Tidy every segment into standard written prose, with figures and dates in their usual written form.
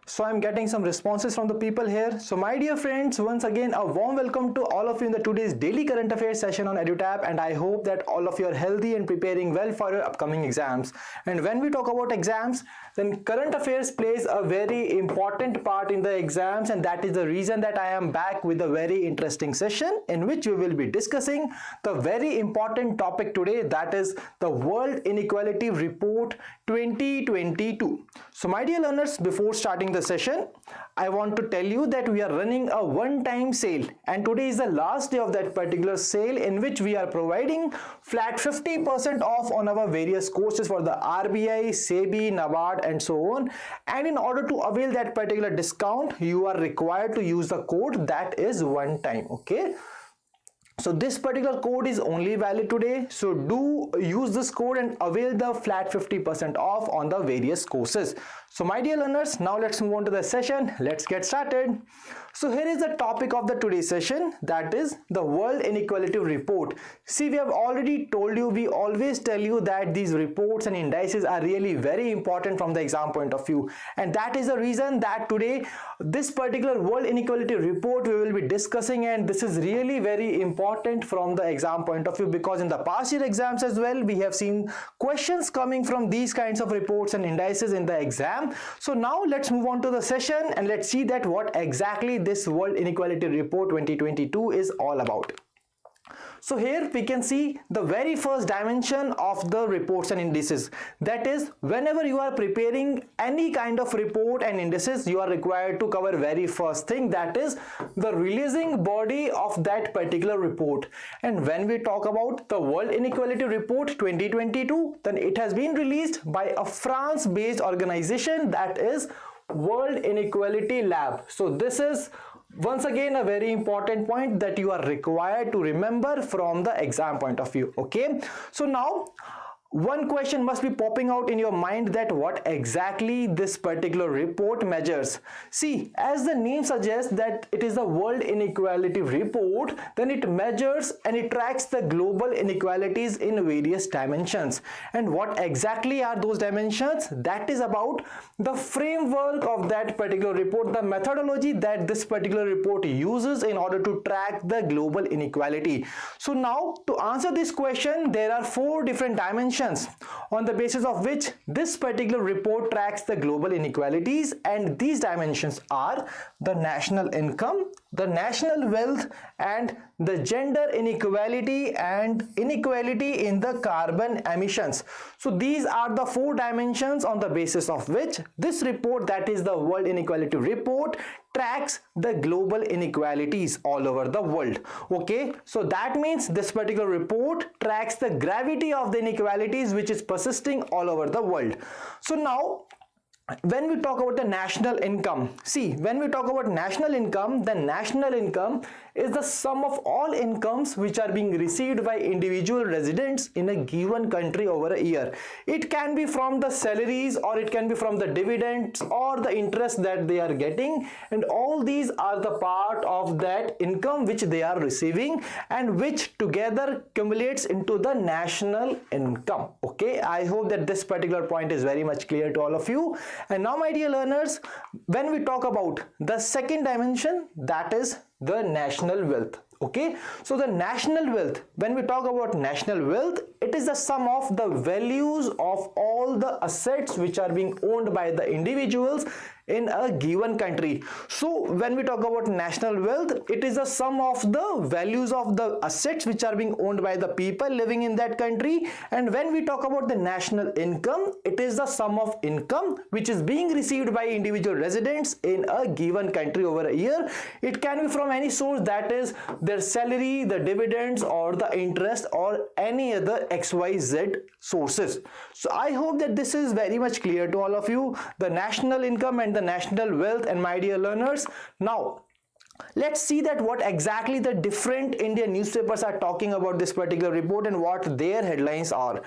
So I'm getting some responses from the people here. So my dear friends, once again a warm welcome to all of you in the today's daily current affairs session on EduTap, and I hope that all of you are healthy and preparing well for your upcoming exams. And when we talk about exams, then current affairs plays a very important part in the exams, and that is the reason that I am back with a very interesting session in which we will be discussing the very important topic today, that is the World Inequality Report 2022. So my dear learners, before starting the session, I want to tell you that we are running a one-time sale, and today is the last day of that particular sale in which we are providing flat 50% off on our various courses for the RBI, SEBI, NABARD and so on. And in order to avail that particular discount, you are required to use the code that is one time. Okay, so this particular code is only valid today, so do use this code and avail the flat 50% off on the various courses. So my dear learners, now let's move on to the session. Let's get started. So here is the topic of the today's session, that is the World Inequality Report. See, we have already told you, we always tell you that these reports and indices are really very important from the exam point of view, and that is the reason that today this particular World Inequality Report we will be discussing, and this is really very important from the exam point of view, because in the past year exams as well we have seen questions coming from these kinds of reports and indices in the exam. So now let's move on to the session and let's see that what exactly this World Inequality Report 2022 is all about. So here we can see the very first dimension of the reports and indices, that is whenever you are preparing any kind of report and indices, you are required to cover very first thing, that is the releasing body of that particular report. And when we talk about the World Inequality Report 2022, then it has been released by a France based organization, that is World Inequality Lab. So this is once again a very important point that you are required to remember from the exam point of view. Okay, so now one question must be popping out in your mind, that what exactly this particular report measures. See, as the name suggests that it is the World Inequality Report, then it measures and it tracks the global inequalities in various dimensions. And what exactly are those dimensions? That is about the framework of that particular report, the methodology that this particular report uses in order to track the global inequality. So now to answer this question, there are four different dimensions on the basis of which this particular report tracks the global inequalities, and these dimensions are the national income, the national wealth, and the gender inequality and inequality in the carbon emissions. So these are the four dimensions on the basis of which this report, that is the World Inequality Report, tracks the global inequalities all over the world. Okay, so that means this particular report tracks the gravity of the inequalities which is persisting all over the world. So now when we talk about the national income, see, when we talk about national income, the national income is the sum of all incomes which are being received by individual residents in a given country over a year. It can be from the salaries, or it can be from the dividends or the interest that they are getting, and all these are the part of that income which they are receiving and which together accumulates into the national income. Okay, I hope that this particular point is very much clear to all of you. And now my dear learners, when we talk about the second dimension, that is the national wealth. Okay, so the national wealth, when we talk about national wealth, it is the sum of the values of all the assets which are being owned by the individuals in a given country. So when we talk about national wealth, it is the sum of the values of the assets which are being owned by the people living in that country. And when we talk about the national income, it is the sum of income which is being received by individual residents in a given country over a year. It can be from any source, that is their salary, the dividends, or the interest, or any other XYZ sources. So I hope that this is very much clear to all of you, the national income and the national wealth. And my dear learners, now let's see that what exactly the different Indian newspapers are talking about this particular report and what their headlines are.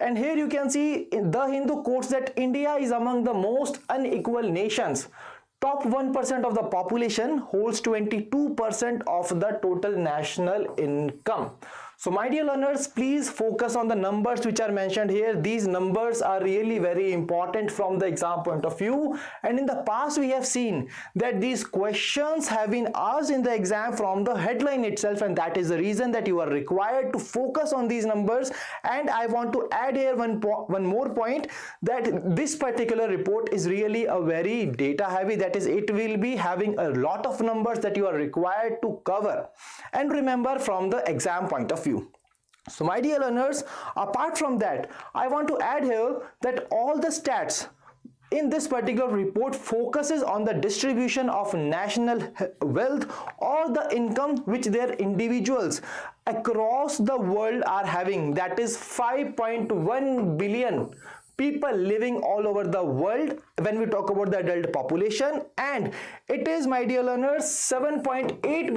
And here you can see The Hindu quotes that India is among the most unequal nations. Top 1% of the population holds 22% of the total national income. So my dear learners, please focus on the numbers which are mentioned here. These numbers are really very important from the exam point of view, and in the past we have seen that these questions have been asked in the exam from the headline itself, and that is the reason that you are required to focus on these numbers. And I want to add here one more point, that this particular report is really a very data heavy, that is, it will be having a lot of numbers that you are required to cover and remember from the exam point of view. So my dear learners, apart from that, I want to add here that all the stats in this particular report focuses on the distribution of national wealth or the income which their individuals across the world are having. That is 5.1 billion people living all over the world when we talk about the adult population, and it is, my dear learners, 7.8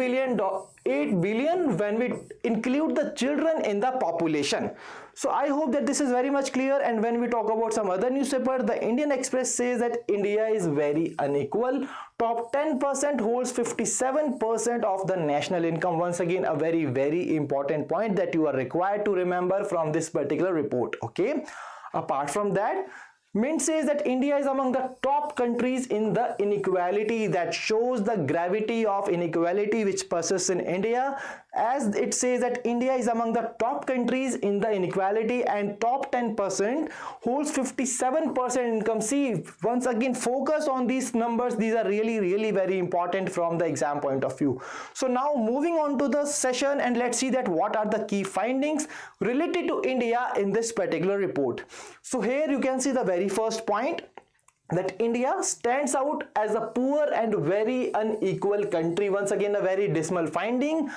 billion when we include the children in the population. So I hope that this is very much clear. And when we talk about some other newspaper, the Indian Express says that India is very unequal. Top 10% holds 57% of the national income. Once again, a very, very important point that you are required to remember from this particular report. Okay. Apart from that, Mint says that India is among the top countries in the inequality. That shows the gravity of inequality which persists in India, as it says that India is among the top countries in the inequality, and top 10% holds 57% income. See, once again, focus on these numbers. These are really, really very important from the exam point of view. So now moving on to the session, and let's see that what are the key findings related to India in this particular report. So here you can see the very first point, that India stands out as a poor and very unequal country. Once again, a very dismal finding,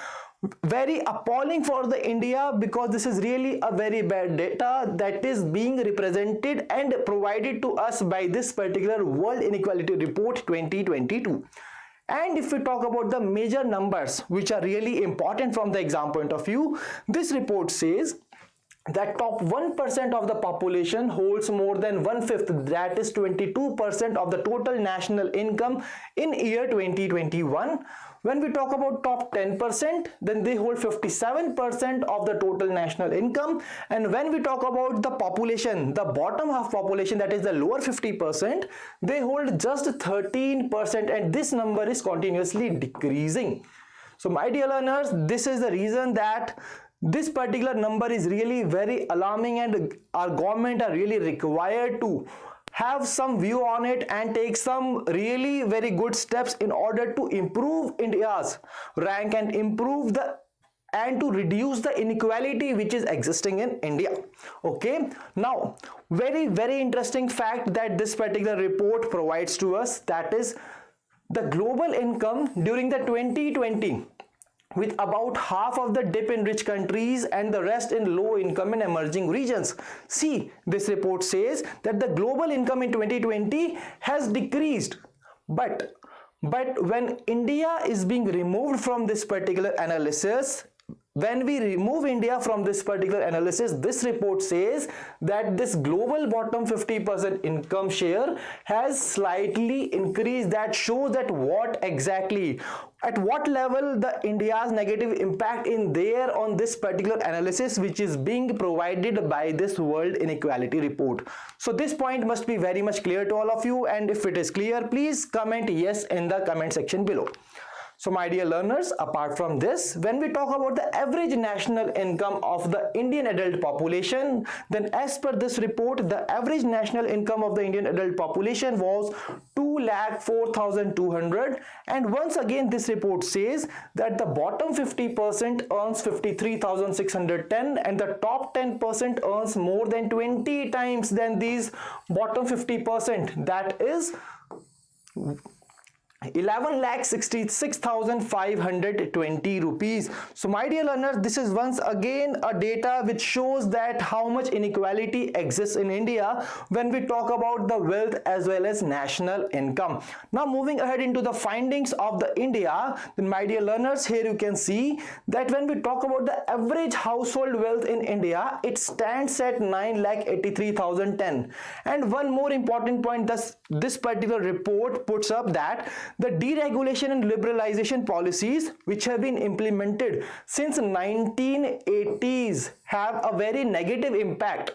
very appalling for the India, because this is really a very bad data that is being represented and provided to us by this particular World Inequality Report 2022. And if we talk about the major numbers which are really important from the exam point of view, this report says that top 1% of the population holds more than 1/5, that is 22% of the total national income in year 2021. When we talk about top 10%, then they hold 57% of the total national income. And when we talk about the population, the bottom half population, that is the lower 50%, they hold just 13%, and this number is continuously decreasing. So my dear learners, this is the reason that this particular number is really very alarming, and our government are really required to have some view on it and take some really very good steps in order to improve India's rank and to reduce the inequality which is existing in India. Okay, now very, very interesting fact that this particular report provides to us, that is the global income during the 2020, with about half of the dip in rich countries and the rest in low income and emerging regions. See, this report says that the global income in 2020 has decreased, but when India is being removed from this particular analysis, when we remove India from this particular analysis, this report says that this global bottom 50% income share has slightly increased. That shows that at what level the India's negative impact in there on this particular analysis which is being provided by this World Inequality Report. So this point must be very much clear to all of you, and if it is clear, please comment yes in the comment section below. So my dear learners, apart from this, when we talk about the average national income of the Indian adult population, then as per this report, the average national income of the Indian adult population was 2,04,200, and once again this report says that the bottom 50% earns 53,610 and the top 10% earns more than 20 times than these bottom 50%, that is 11,66,520 rupees. So my dear learners, this is once again a data which shows that how much inequality exists in India when we talk about the wealth as well as national income. Now moving ahead into the findings of the India, then my dear learners, here you can see that when we talk about the average household wealth in India, it stands at 9,83,010. And one more important point, this particular report puts up that the deregulation and liberalization policies which have been implemented since 1980s have a very negative impact.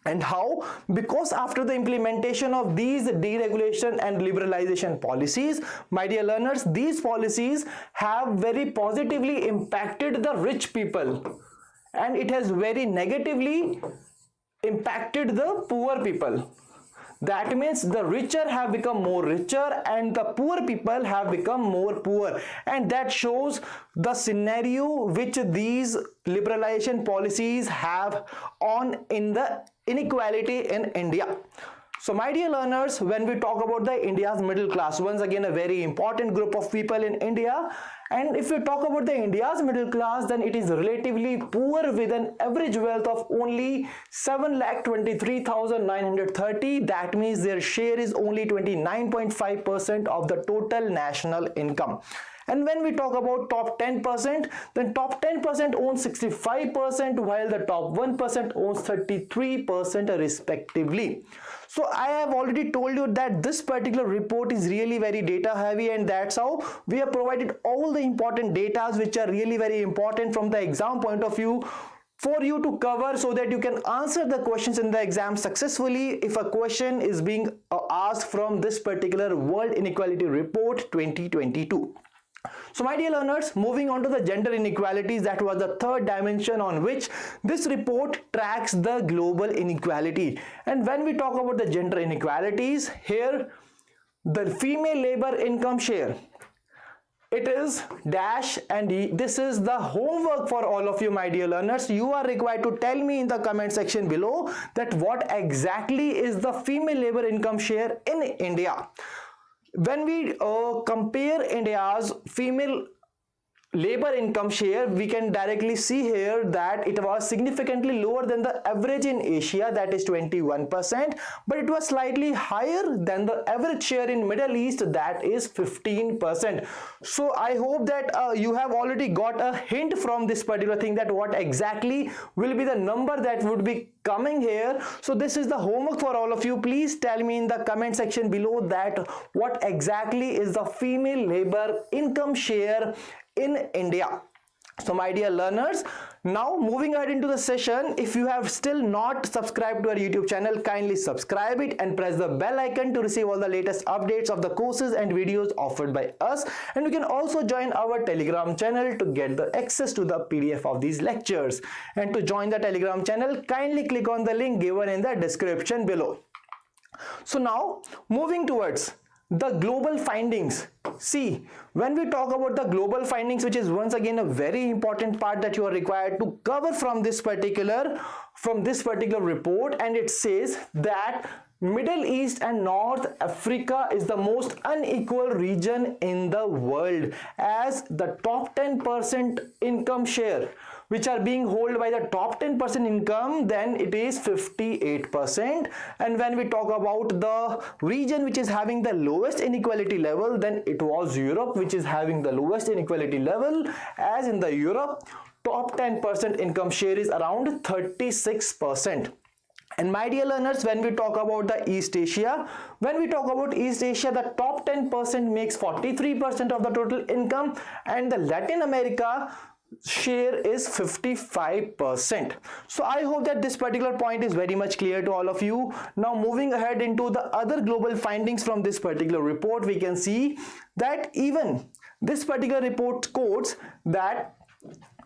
And how? Because after the implementation of these deregulation and liberalization policies, my dear learners, these policies have very positively impacted the rich people, and it has very negatively impacted the poor people. That means the richer have become more richer and the poor people have become more poor, and that shows the scenario which these liberalization policies have on in the inequality in India. So my dear learners, when we talk about the India's middle class, once again a very important group of people in India, and if we talk about the India's middle class, then it is relatively poor with an average wealth of only 7,23,930. That means their share is only 29.5% of the total national income. And when we talk about top 10%, then top 10% owns 65%, while the top 1% owns 33% respectively. So I have already told you that this particular report is really very data heavy, and that's how we have provided all the important data which are really very important from the exam point of view for you to cover, so that you can answer the questions in the exam successfully if a question is being asked from this particular World Inequality Report 2022. So my dear learners, moving on to the gender inequalities, that was the third dimension on which this report tracks the global inequality. And when we talk about the gender inequalities, here the female labor income share, it is dash, and this is the homework for all of you, my dear learners. You are required to tell me in the comment section below that what exactly is the female labor income share in India. When we compare India's female labor income share, we can directly see here that it was significantly lower than the average in Asia, that is 21%, but it was slightly higher than the average share in Middle East, that is 15%. So I hope that you have already got a hint from this particular thing that what exactly will be the number that would be coming here. So this is the homework for all of you. Please tell me in the comment section below that what exactly is the female labor income share in India. So my dear learners, now moving ahead into the session, if you have still not subscribed to our YouTube channel, kindly subscribe it and press the bell icon to receive all the latest updates of the courses and videos offered by us. And you can also join our Telegram channel to get the access to the PDF of these lectures. And to join the Telegram channel, kindly click on the link given in the description below. So now moving towards the global findings. See, when we talk about the global findings, which is once again a very important part that you are required to cover from this particular report, and it says that Middle East and North Africa is the most unequal region in the world, as the top 10% income share which are being held by the top 10% income, then it is 58%. And when we talk about the region which is having the lowest inequality level, then it was Europe, which is having the lowest inequality level, as in the Europe top 10% income share is around 36%. And my dear learners, when we talk about the East Asia, the top 10% makes 43% of the total income, and the Latin America share is 55%. So I hope that this particular point is very much clear to all of you. Now moving ahead into the other global findings from this particular report, we can see that even this particular report quotes that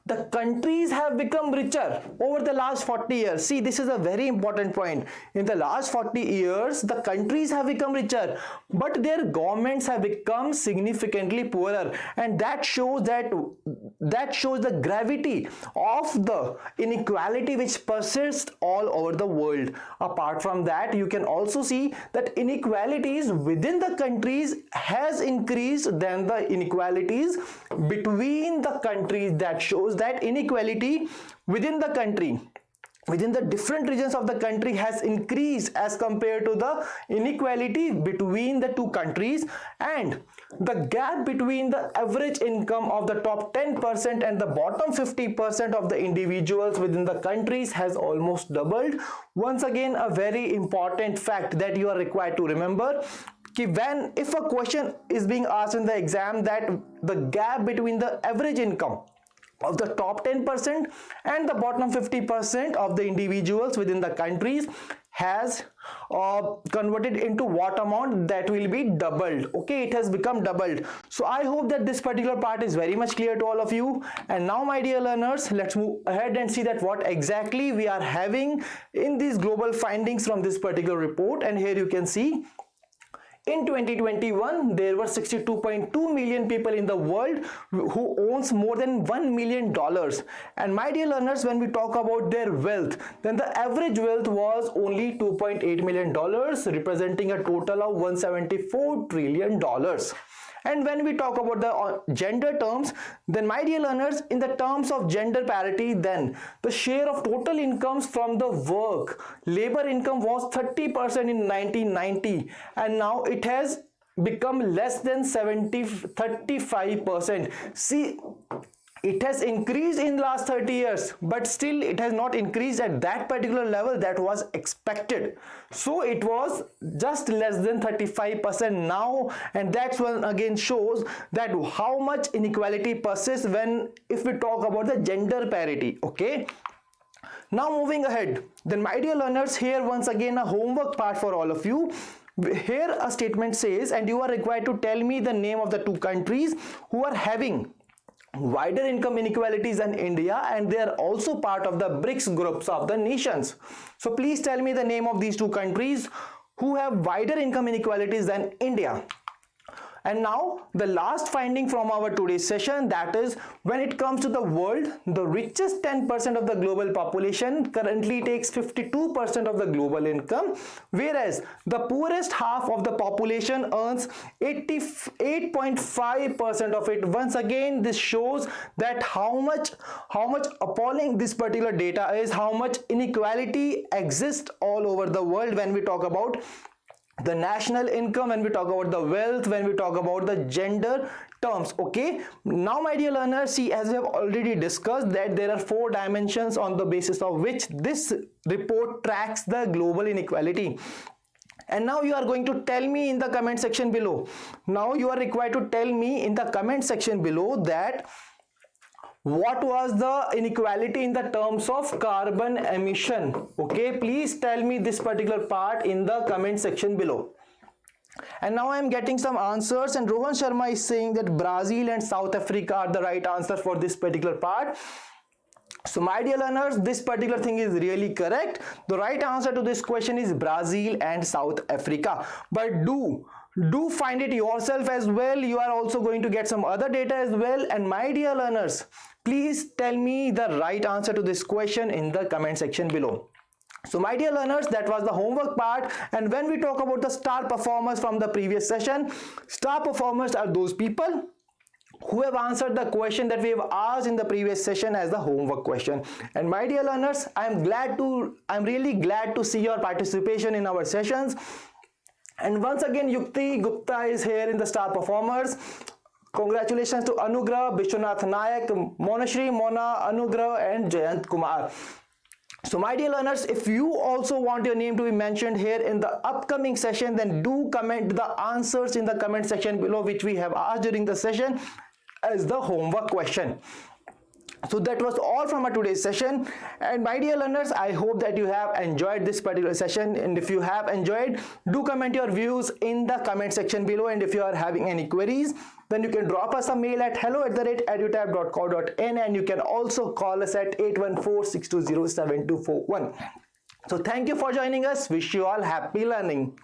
the countries have become richer over the last 40 years. See, this is a very important point. In the last 40 years, the countries have become richer, but their governments have become significantly poorer, and that shows the gravity of the inequality which persists all over the world. Apart from that, you can also see that inequalities within the countries has increased than the inequalities between the countries. That shows that inequality within the country within the different regions of the country has increased as compared to the inequality between the two countries, and the gap between the average income of the top 10% and the bottom 50% of the individuals within the countries has almost doubled. Once again, a very important fact that you are required to remember. If a question is being asked in the exam that the gap between the average income of the top 10% and the bottom 50% of the individuals within the countries has converted into what amount, that will be doubled. Okay, it has become doubled. So I hope that this particular part is very much clear to all of you. And now, my dear learners, let's move ahead and see that what exactly we are having in these global findings from this particular report. And here you can see, in 2021, there were 62.2 million people in the world who owns more than $1 million. And my dear learners, when we talk about their wealth, then the average wealth was only $2.8 million, representing a total of $174 trillion. And when we talk about the gender terms, then my dear learners, in the terms of gender parity, then the share of total incomes from the labor income was 30% in 1990, and now it has become less than 35%. See, it has increased in the last 30 years, but still it has not increased at that particular level that was expected. So it was just less than 35% now, and that's one again shows that how much inequality persists if we talk about the gender parity. Okay, now moving ahead, then my dear learners, here once again a homework part for all of you. Here a statement says, and you are required to tell me the name of the two countries who are having wider income inequalities than India, and they are also part of the BRICS groups of the nations. So please tell me the name of these two countries who have wider income inequalities than India. And now the last finding from our today's session, that is, when it comes to the world, the richest 10% of the global population currently takes 52% of the global income, whereas the poorest half of the population earns 88.5% of it. Once again, this shows that how much appalling this particular data is, how much inequality exists all over the world when we talk about the national income, when we talk about the wealth, when we talk about the gender terms. Okay, now my dear learners, see, as we have already discussed, that there are 4 dimensions on the basis of which this report tracks the global inequality. And now you are going to tell me in the comment section below. Now you are required to tell me in the comment section below that what was the inequality in the terms of carbon emission. Okay, please tell me this particular part in the comment section below. And now I am getting some answers, and Rohan Sharma is saying that Brazil and South Africa are the right answer for this particular part. So my dear learners, this particular thing is really correct. The right answer to this question is Brazil and South Africa. But do find it yourself as well. You are also going to get some other data as well. And my dear learners, please tell me the right answer to this question in the comment section below. So my dear learners, that was the homework part. And when we talk about the star performers from the previous session, star performers are those people who have answered the question that we have asked in the previous session as the homework question. And my dear learners, I'm really glad to see your participation in our sessions. And once again, Yukti Gupta is here in the star performers. Congratulations to Anugrah, Bishwanath Nayak, Monashri, Mona, Anugrah and Jayant Kumar. So my dear learners, if you also want your name to be mentioned here in the upcoming session, then do comment the answers in the comment section below which we have asked during the session as the homework question. So that was all from our today's session. And my dear learners, I hope that you have enjoyed this particular session, and if you have enjoyed, do comment your views in the comment section below. And if you are having any queries, then you can drop us a mail at hello@edutab.co.in, and you can also call us at 814-620-7241. So thank you for joining us. Wish you all happy learning.